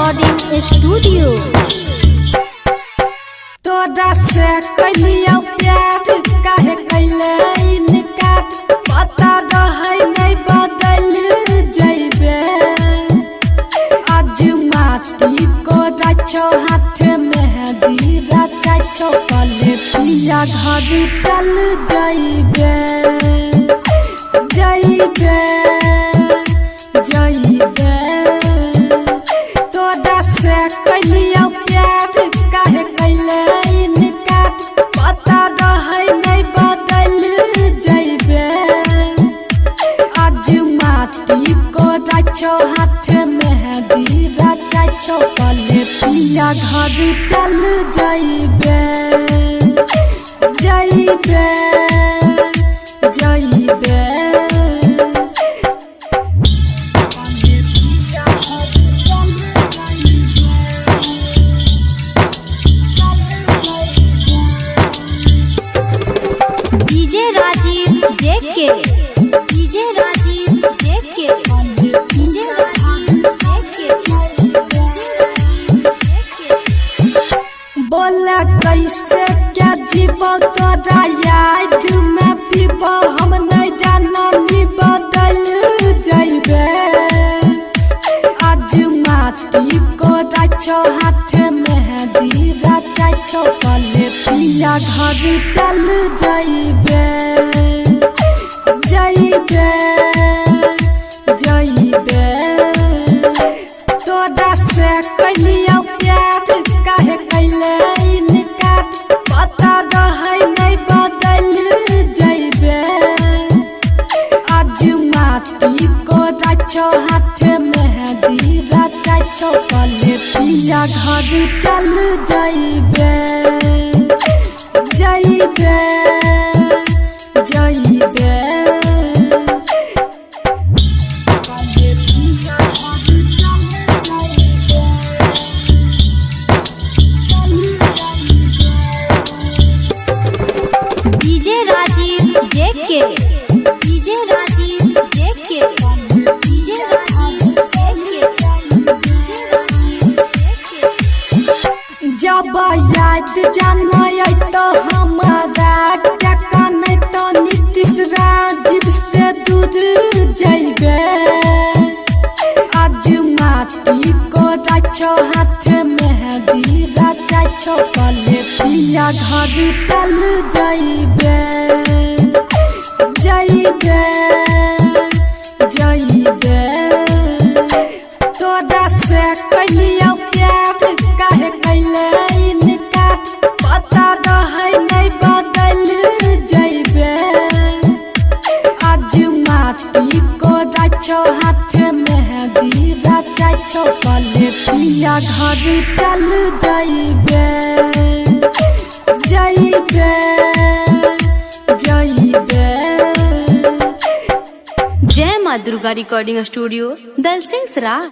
Recording studio. तोरा से कलियो प्यार काहे कैले इनकार, पता रहे नहीं बदल जइबे। आज माटी को रचो हाथ मेहंदी रचो, कले पिया घर चल जइबे जइबे जइबे। तोरा से कलियो प्यार काहे कैले इनकार, पता रहे नहीं बदल जइबे। आज माटी को रचो हाथ मेहंदी रचो, कले पिया घर चल जइबे जइबे जइबे। डीजे राजीव जेके, डीजे राजीव जेके, डीजे राजीव जेके। बोला कैसे क्या जीवो तोरा याद में पीबो, हम नहीं जानी बदल जइबे। आज माटी को रचो हाथ मेहंदी रचो, कले पिया घर चल जइबे जइबे जइबे। तोरा से कलियो प्यार काहे कैले इनकार, पता रहे नहीं बदल जइबे। आज माटी को रचो हाथ मेहंदी रचो, कले पिया घर चल जइबे जइबे जइबे। डीजे राजीव जेके, डीजे राजीव जेके, डीजे राजीव जेके। जब याद जाना तो हमारा टका नहीं तो नीतीश राजीव से दूर जइबे। आज माटी को रचो हाथ मेहंदी रचो, कले पिया घर चल जइबे जइबे जइबे। तोरा से कलियो प्यार काहे कैले इनकार, पता रहे नहीं बदल जइबे। आज माटी को रचो हाथ मेहंदी रचो, कले पिया घर चल जइबे जइबे जइबे। जय माँ दुर्गा रिकॉर्डिंग स्टूडियो दलसिंह सराय।